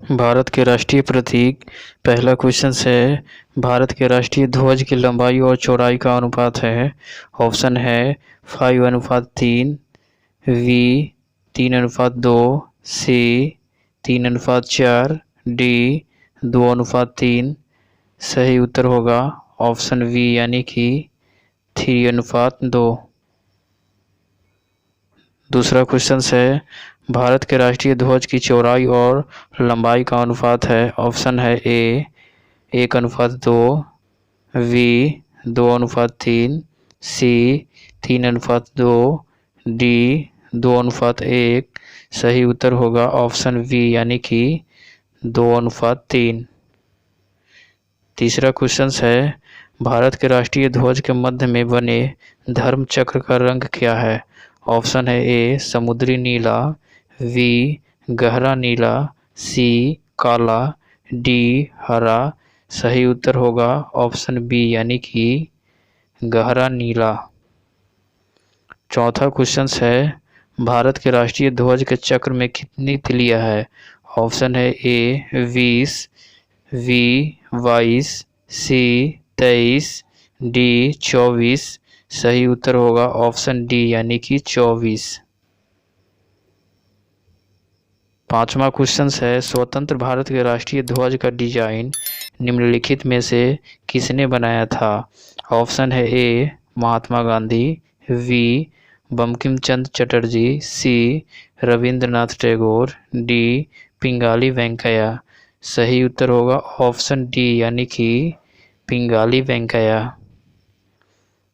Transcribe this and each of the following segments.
भारत के राष्ट्रीय प्रतीक। पहला क्वेश्चन है, भारत के राष्ट्रीय ध्वज की लंबाई और चौड़ाई का अनुपात है। ऑप्शन है 5:3, वी 3:2, सी 3:4, डी 2:3। सही उत्तर होगा ऑप्शन वी यानी कि 3:2। दूसरा क्वेश्चन है, भारत के राष्ट्रीय ध्वज की चौड़ाई और लंबाई का अनुपात है। ऑप्शन है ए 1:2, वी 2:3, सी 3:2, डी 2:1। सही उत्तर होगा ऑप्शन वी यानी कि 2:3। तीसरा क्वेश्चन है, भारत के राष्ट्रीय ध्वज के मध्य में बने धर्म चक्र का रंग क्या है। ऑप्शन है ए समुद्री नीला, वी गहरा नीला, सी काला, डी हरा। सही उत्तर होगा ऑप्शन बी यानी कि गहरा नीला। चौथा क्वेश्चन है, भारत के राष्ट्रीय ध्वज के चक्र में कितनी तिलियां है। ऑप्शन है ए 20, वी 22, सी 23, डी 24। सही उत्तर होगा ऑप्शन डी यानी कि 24। पांचवा क्वेश्चन है, स्वतंत्र भारत के राष्ट्रीय ध्वज का डिजाइन निम्नलिखित में से किसने बनाया था। ऑप्शन है A Mahatma Gandhi, B Bankim Chandra Chatterjee, C Rabindranath Tagore, D Pingali Venkayya. सही उत्तर होगा ऑप्शन डी यानी कि पिंगाली वेंकैया।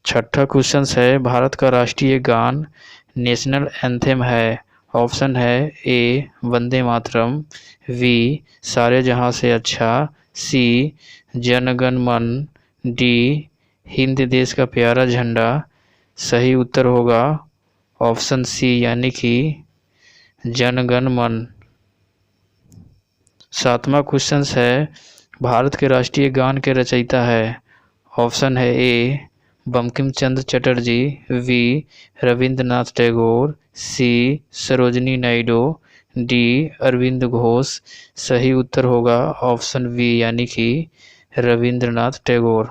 छठा क्वेश्चन है, भारत का राष्ट्रीय गान नेशनल एंथम है। ऑप्शन है ए वंदे मातरम, वी सारे जहां से अच्छा, सी जन गण मन, डी हिंद देश का प्यारा झंडा। सही उत्तर होगा ऑप्शन सी यानी कि जन गण मन। सातवां क्वेश्चन है, भारत के राष्ट्रीय गान के रचयिता है। ऑप्शन है A Bankim Chandra Chatterjee, B Rabindranath Tagore, C Sarojini Naidu, D Aurobindo Ghosh. सही उत्तर होगा ऑप्शन वी यानी कि रविंद्रनाथ टैगोर।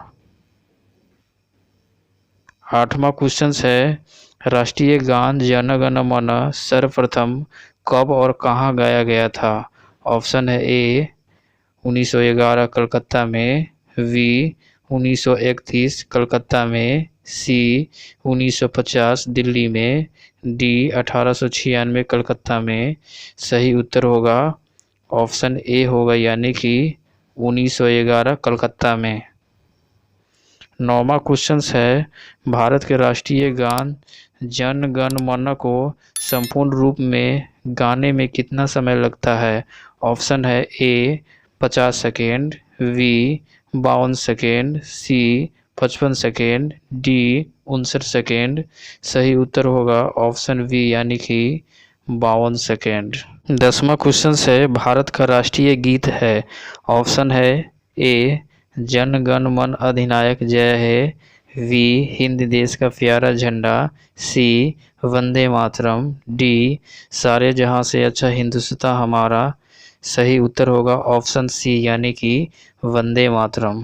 आठवां क्वेश्चन है, राष्ट्रीय गान जन गण मन सर्वप्रथम कब और कहाँ गाया गया था। ऑप्शन है ए 1911 कलकत्ता में, वी 1931 कलकत्ता में, सी 1950 दिल्ली में, डी 1896 कलकत्ता में। सही उत्तर होगा ऑप्शन ए होगा यानी कि 1911 कलकत्ता में। नौवां क्वेश्चन है, भारत के राष्ट्रीय गान जन गण मन को संपूर्ण रूप में गाने में कितना समय लगता है। ऑप्शन है A 50 second, B 52 second, C 55 second, D 59 second. सही उत्तर होगा ऑप्शन वी यानी कि 52 सेकेंड। 10वां क्वेश्चन है, भारत का राष्ट्रीय गीत है। ऑप्शन है ए जन गण मन अधिनायक जय है, वी हिंद देश का प्यारा झंडा, सी वंदे मातरम, डी सारे जहां से अच्छा हिंदुस्तान हमारा। सही उत्तर होगा ऑप्शन सी यानी कि वंदे मातरम।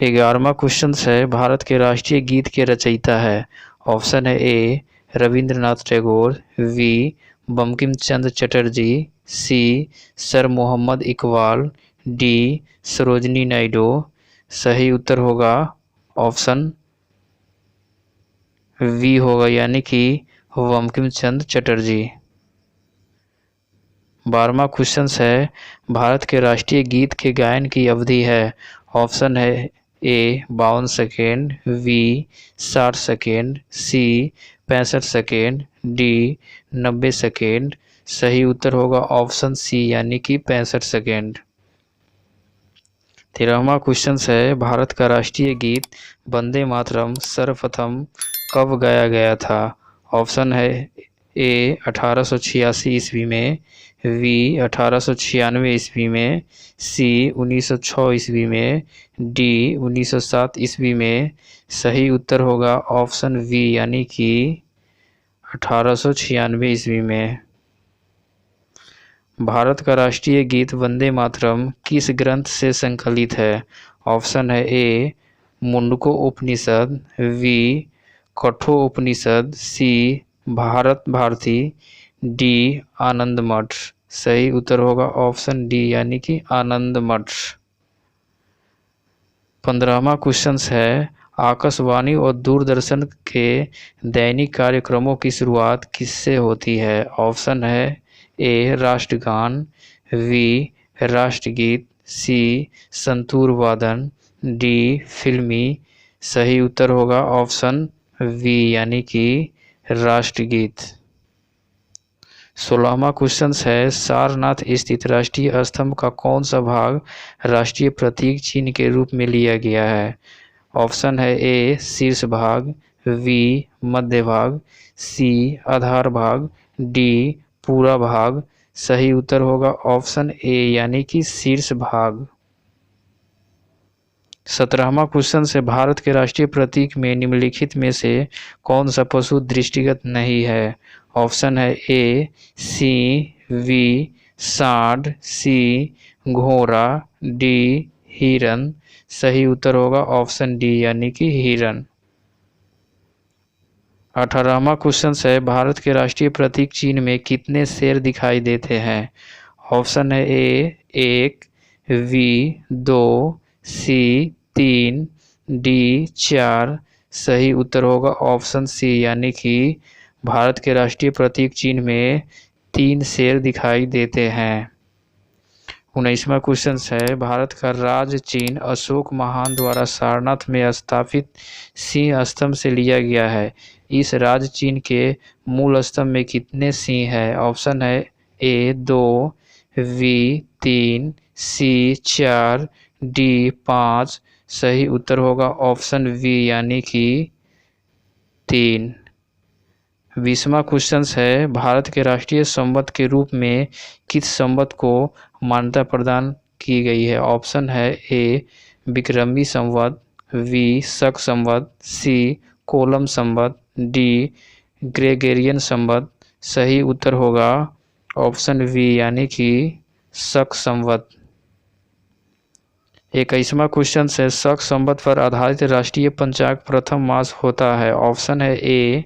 11वां क्वेश्चन है, भारत के राष्ट्रीय गीत के रचयिता है। ऑप्शन है A Rabindranath Tagore, B Bankim Chandra Chatterjee, C sir Mohammad Iqbal, D Sarojini Naidu. सही उत्तर होगा ऑप्शन वी होगा यानी कि बंकिम चंद्र चटर्जी। 12वां क्वेश्चन है, भारत के राष्ट्रीय गीत के गायन की अवधि है। ऑप्शन है A 52 second, B 60 second, C 65 second, D 90 second. सही उत्तर होगा ऑप्शन सी यानी कि 65 सेकेंड। 13वां क्वेश्चन है, भारत का राष्ट्रीय गीत वंदे मातरम सर्वप्रथम कब गाया गया था। ऑप्शन है ए 1886 ईस्वी में, वी 1896 ईस्वी में, सी 1906 ईस्वी में, डी 1907 ईस्वी में। सही उत्तर होगा ऑप्शन वी यानी कि 1896 ईस्वी में। भारत का राष्ट्रीय गीत वंदे मातरम किस ग्रंथ से संकलित है? ऑप्शन है ए मुंडको उपनिषद, बी कठोपनिषद, सी भारत भारती, डी आनंद मठ। सही उत्तर होगा ऑप्शन डी यानी कि आनंद मठ। 15वां क्वेश्चन है आकाशवाणी और दूरदर्शन के दैनिक कार्यक्रमों की शुरुआत किससे होती है? ऑप्शन है ए राष्ट्रगान, बी राष्ट्रगीत, सी संतूर वादन, डी फिल्मी। सही उत्तर होगा ऑप्शन बी यानी कि राष्ट्रगीत। 16वां क्वेश्चन है सारनाथ स्थित राष्ट्रीय स्तंभ का कौन सा भाग राष्ट्रीय प्रतीक चिन्ह के रूप में लिया गया है? ऑप्शन है ए शीर्ष भाग, बी मध्य भाग, सी आधार भाग, डी पूरा भाग। सही उत्तर होगा ऑप्शन ए यानी कि शीर्ष भाग। 17वां क्वेश्चन से भारत के राष्ट्रीय प्रतीक में निम्नलिखित में से कौन सा पशु दृष्टिगत नहीं है? ऑप्शन है ए सिंह, बी सांड, सी घोड़ा, डी हिरन। सही उत्तर होगा ऑप्शन डी यानी कि हिरन। 18वां क्वेश्चन है भारत के राष्ट्रीय प्रतीक चिन्ह में कितने शेर दिखाई देते हैं? ऑप्शन है ए 1, बी 2, सी 3, डी 4। सही उत्तर होगा ऑप्शन सी यानी कि भारत के राष्ट्रीय प्रतीक चिन्ह में 3 शेर दिखाई देते हैं। 19वां क्वेश्चन है भारत का राज चिन्ह अशोक महान द्वारा सारनाथ में स्थापित सिंह स्तंभ से लिया गया है। इस राज चिन्ह के मूल स्तंभ में कितने सिंह है? ऑप्शन है ए 2, बी 3, सी 4, डी 5। सही उत्तर होगा ऑप्शन बी यानी कि 3। 20वां क्वेश्चन है भारत के राष्ट्रीय संवत के रूप में किस संवत को मान्यता प्रदान की गई है? ऑप्शन है ए विक्रमी संवत, बी शक संवत, सी कोलम संवत, डी ग्रेगोरियन संवत। सही उत्तर होगा ऑप्शन बी यानी कि शक संवत। 21वां क्वेश्चन है शक संवत पर आधारित राष्ट्रीय पंचांग प्रथम मास होता है। ऑप्शन है ए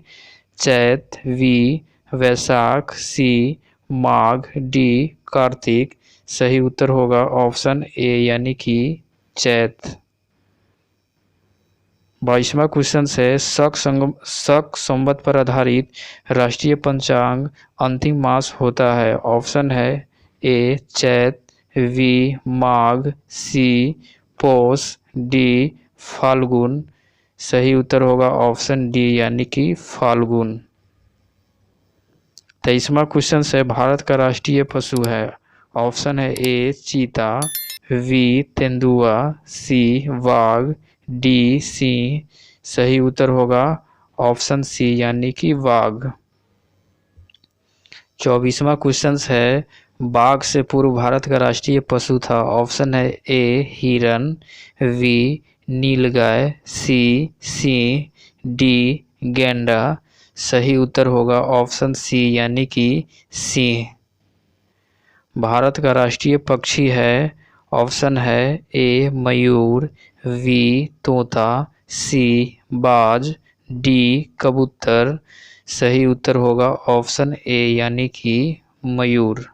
चैत, बी वैशाख, सी माघ, डी कार्तिक। सही उत्तर होगा ऑप्शन ए यानी कि चैत। 22वां क्वेश्चन है शक संवत पर आधारित राष्ट्रीय पंचांग अंतिम मास होता है। ऑप्शन है ए चैत, बी माघ, सी पौष, डी फाल्गुन। सही उत्तर होगा ऑप्शन डी यानी कि फाल्गुन। 23वां क्वेश्चन है भारत का राष्ट्रीय पशु है। ऑप्शन है ए चीता, बी तेंदुआ, सी वाघ, डी सिंह। सही उत्तर होगा ऑप्शन सी यानी कि वाघ। 24वां क्वेश्चन है बाघ से पूर्व भारत का राष्ट्रीय पशु था। ऑप्शन है ए हिरन, बी नीलगाय, सी सिंह, डी गैंडा। सही उत्तर होगा ऑप्शन सी यानी कि सिंह। भारत का राष्ट्रीय पक्षी है। ऑप्शन है ए मयूर, बी तोता, सी बाज, डी कबूतर। सही उत्तर होगा ऑप्शन ए यानी कि मयूर।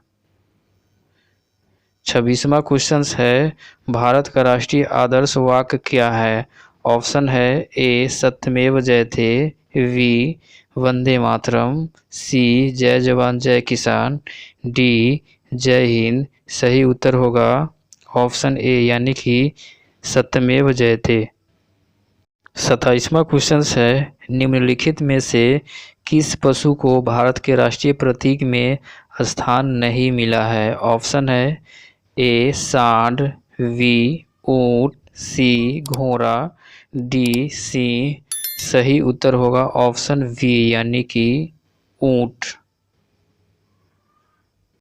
26वां क्वेश्चन है भारत का राष्ट्रीय आदर्श वाक्य क्या है? ऑप्शन है ए सत्यमेव जयते, बी वंदे मातरम, सी जय जवान जय किसान, डी जय हिंद। सही उत्तर होगा ऑप्शन ए यानी कि सत्यमेव जयते। 27वां क्वेश्चन है निम्नलिखित में से किस पशु को भारत के राष्ट्रीय प्रतीक में स्थान नहीं मिला है? ऑप्शन है ए सांड, बी ऊंट, सी घोड़ा, डी सिंह। सही उत्तर होगा ऑप्शन बी यानी कि ऊंट।